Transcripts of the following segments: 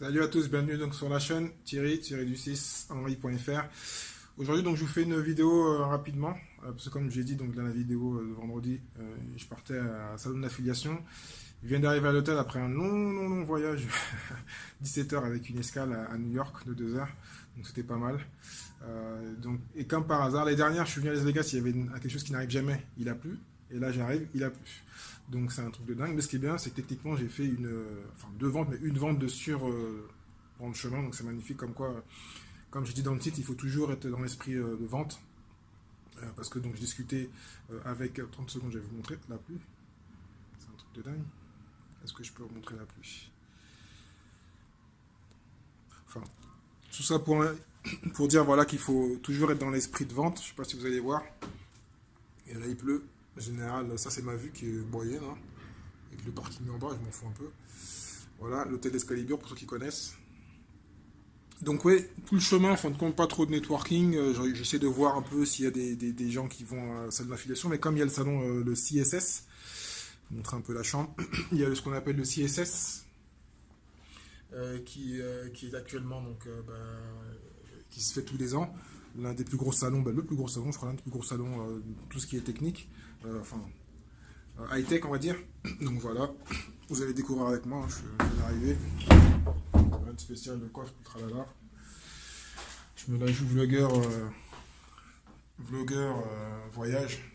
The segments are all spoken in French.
Salut à tous, bienvenue donc sur la chaîne du 6 Henri.fr. Aujourd'hui donc je vous fais une vidéo rapidement parce que comme j'ai dit donc dans la vidéo de vendredi, je partais à un salon d'affiliation. Je viens d'arriver à l'hôtel après un long voyage 17 heures avec une escale à New York de 2 heures, donc c'était pas mal. Et comme par hasard, les dernières je suis venu à Las Vegas, il y avait quelque chose qui n'arrive jamais, il a plu. Et là j'arrive, il a plu. Donc c'est un truc de dingue. Mais ce qui est bien, c'est que techniquement j'ai fait enfin deux ventes, mais une vente de sur dans le chemin. Donc c'est magnifique. Comme quoi, comme je dis dans le titre, il faut toujours être dans l'esprit de vente. Parce que donc je discutais avec 30 secondes, je vais vous montrer la pluie. C'est un truc de dingue. Est-ce que je peux vous montrer la pluie? Enfin, tout ça pour dire voilà qu'il faut toujours être dans l'esprit de vente. Je sais pas si vous allez voir. Et là il pleut. En général, ça c'est ma vue qui est moyenne, hein. Avec le parking en bas, je m'en fous un peu. Voilà, l'hôtel d'Escalibur pour ceux qui connaissent. Donc oui, tout le chemin, en fin de compte, pas trop de networking. J'essaie de voir un peu s'il y a des gens qui vont à la salle d'affiliation. Mais comme il y a le salon, le CSS, je vais vous montrer un peu la chambre. Il y a ce qu'on appelle le CSS, qui est actuellement, donc, qui se fait tous les ans. L'un des plus gros salons, le plus gros salon, je crois, l'un des plus gros salons, tout ce qui est technique. Enfin, high-tech, on va dire. Donc voilà, vous allez découvrir avec moi, hein, je viens d'arriver. Rien de spécial, de coffre, tralala. Je me la joue vlogueur voyage.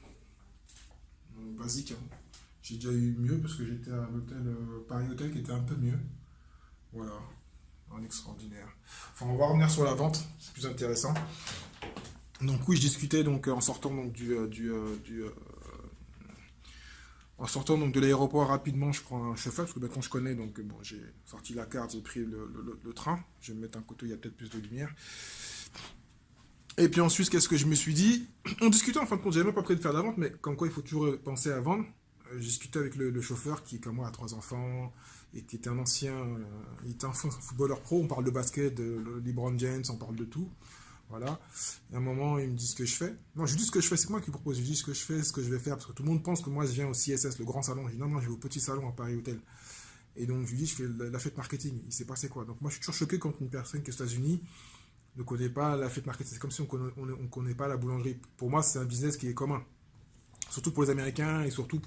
Basique, hein. J'ai déjà eu mieux parce que j'étais à l'hôtel Paris Hôtel qui était un peu mieux. Voilà, un extraordinaire. Enfin, on va revenir sur la vente, c'est plus intéressant. Donc oui, je discutais donc en sortant donc en sortant donc de l'aéroport rapidement, je prends un chauffeur parce que maintenant je connais, donc bon, j'ai sorti la carte, j'ai pris le train. Je vais me mettre un côté où il y a peut-être plus de lumière. Et puis ensuite, qu'est-ce que je me suis dit? On discutait en fin de compte, j'avais même pas prévu de faire de la vente, mais comme quoi il faut toujours penser à vendre. J'ai discuté avec le chauffeur qui, comme moi, a 3 enfants et qui était un ancien, il était un footballeur pro. On parle de basket, de LeBron James, on parle de tout. Voilà. Et à un moment, il me dit ce que je fais. Non, je lui dis ce que je fais, c'est moi qui propose. Je lui dis ce que je fais, ce que je vais faire, parce que tout le monde pense que moi je viens au CSS, le grand salon. Je dis non, non, je vais au petit salon à Paris Hôtel. Et donc, je lui dis, je fais la fête marketing. Il s'est passé quoi? Donc, moi, je suis toujours choqué quand une personne qui est aux États-Unis ne connaît pas la fête marketing. C'est comme si on connaît pas la boulangerie. Pour moi, c'est un business qui est commun. Surtout pour les Américains et surtout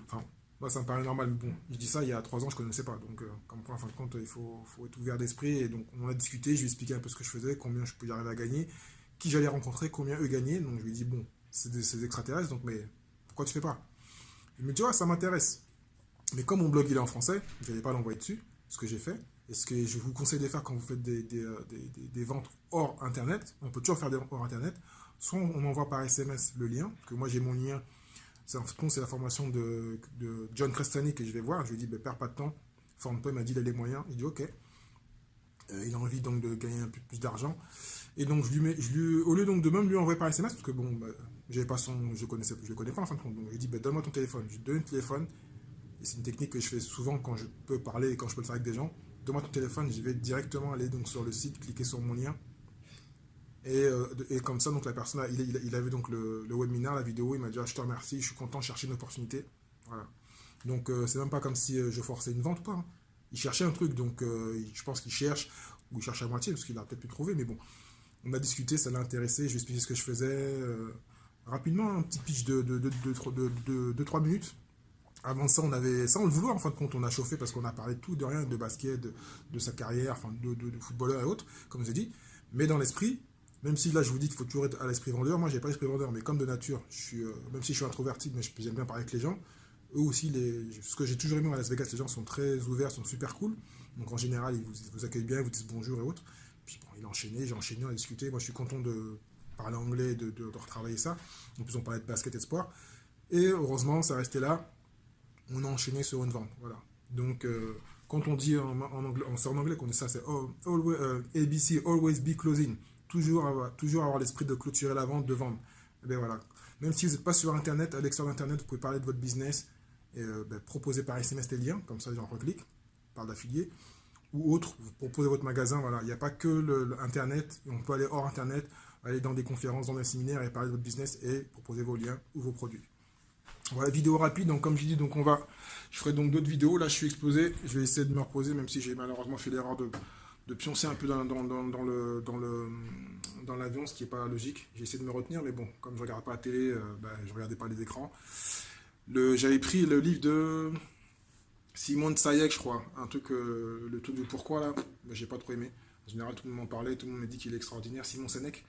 enfin, moi, ça me paraît normal. Mais bon, je dis ça il y a 3 ans, je ne connaissais pas. Donc, comme quoi, en fin de compte, faut être ouvert d'esprit. Et donc, on a discuté, je lui ai expliqué un peu ce que je faisais, combien je pouvais y arriver à gagner, qui j'allais rencontrer, combien eux gagnaient. Donc, je lui ai dit, bon, c'est des extraterrestres, donc, mais pourquoi tu fais pas? Il me dit, ouais, ça m'intéresse. Mais comme mon blog il est en français, je n'allais pas l'envoyer dessus, ce que j'ai fait. Et ce que je vous conseille de faire quand vous faites des ventes hors Internet, on peut toujours faire des ventes hors Internet, soit on m'envoie par SMS le lien, que moi j'ai mon lien, c'est la formation de John Crestani que je vais voir, je lui dis, ben, perds pas de temps, forme-toi, il m'a dit, il a les moyens, il dit, ok. Il a envie donc de gagner un peu plus d'argent. Et donc, au lieu donc de même lui envoyer par SMS, parce que bon, bah, j'avais pas je le connais pas en fin de compte, donc je lui dis, ben, donne-moi ton téléphone, je lui donne le téléphone. Et c'est une technique que je fais souvent quand je peux parler et quand je peux le faire avec des gens. Donne-moi ton téléphone, je vais directement aller donc sur le site, cliquer sur mon lien. Et comme ça, donc la personne, il a vu donc le webinaire, la vidéo, il m'a dit ah, je te remercie, je suis content de chercher une opportunité. Voilà. Donc c'est même pas comme si je forçais une vente ou pas, hein. Il cherchait un truc, donc je pense qu'il cherche, ou il cherche à moitié, parce qu'il a peut-être pu trouver, mais bon. On a discuté, ça l'a intéressé, je lui ai expliqué ce que je faisais. Rapidement, un petit pitch de 2-3 minutes. Avant ça, on avait, sans le vouloir, en fin de compte, on a chauffé parce qu'on a parlé de tout, de rien, de basket, de sa carrière, enfin, de footballeur et autres, comme je vous ai dit. Mais dans l'esprit, même si là, je vous dis qu'il faut toujours être à l'esprit vendeur, moi, j'ai pas l'esprit vendeur, mais comme de nature, même si je suis introverti, mais j'aime bien parler avec les gens, eux aussi, ce que j'ai toujours aimé à Las Vegas, les gens sont très ouverts, sont super cool. Donc, en général, ils vous accueillent bien, ils vous disent bonjour et autres. Puis, bon, il a enchaîné, j'ai enchaîné, on a discuté. Moi, je suis content de parler anglais, de retravailler ça. En plus, on parlait de basket et de sport. Et heureusement, ça restait là. On a enchaîné sur une vente. Voilà. Donc, quand on dit en anglais, c'est en anglais qu'on dit ça, c'est ABC, always be closing. Toujours avoir l'esprit de clôturer la vente, de vendre. Et bien voilà. Même si vous n'êtes pas sur Internet, à l'extérieur d'Internet, vous pouvez parler de votre business et proposer par SMS des liens, comme ça les gens recliquent, par d'affiliés, ou autre, vous proposez votre magasin. Voilà. Il n'y a pas que Internet, on peut aller hors Internet, aller dans des conférences, dans des séminaires et parler de votre business et proposer vos liens ou vos produits. Voilà, vidéo rapide. Donc, comme je dis, donc je ferai donc d'autres vidéos. Là, je suis explosé. Je vais essayer de me reposer, même si j'ai malheureusement fait l'erreur de pioncer un peu dans l'avion, ce qui n'est pas logique. J'ai essayé de me retenir, mais bon, comme je ne regarde pas la télé, je ne regardais pas les écrans. J'avais pris le livre de Simon de Sayek, je crois. Le truc du pourquoi, là. Mais j'ai pas trop aimé. En général, tout le monde m'en parlait, tout le monde me dit qu'il est extraordinaire. Simon Sinek,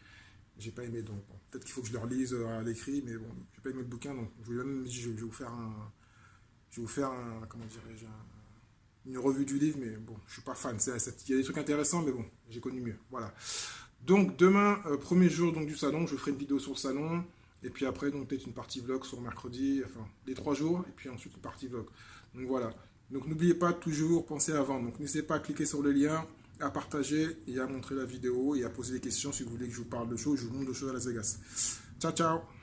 j'ai pas aimé. Donc, bon, peut-être qu'il faut que je le relise à l'écrit, mais bon, j'ai pas aimé le bouquin. Donc, je vais même dit, je vais vous faire comment dirais-je, une revue du livre, mais bon, je suis pas fan. Il y a des trucs intéressants, mais bon, j'ai connu mieux. Voilà. Donc demain, premier jour donc, du salon, je ferai une vidéo sur le salon. Et puis après, donc peut-être une partie vlog sur mercredi, enfin les 3 jours, et puis ensuite une partie vlog. Donc voilà. Donc n'oubliez pas toujours penser à vendre. Donc n'hésitez pas à cliquer sur le lien, à partager et à montrer la vidéo et à poser des questions si vous voulez que je vous parle de choses, je vous montre de choses à Las Vegas. Ciao ciao.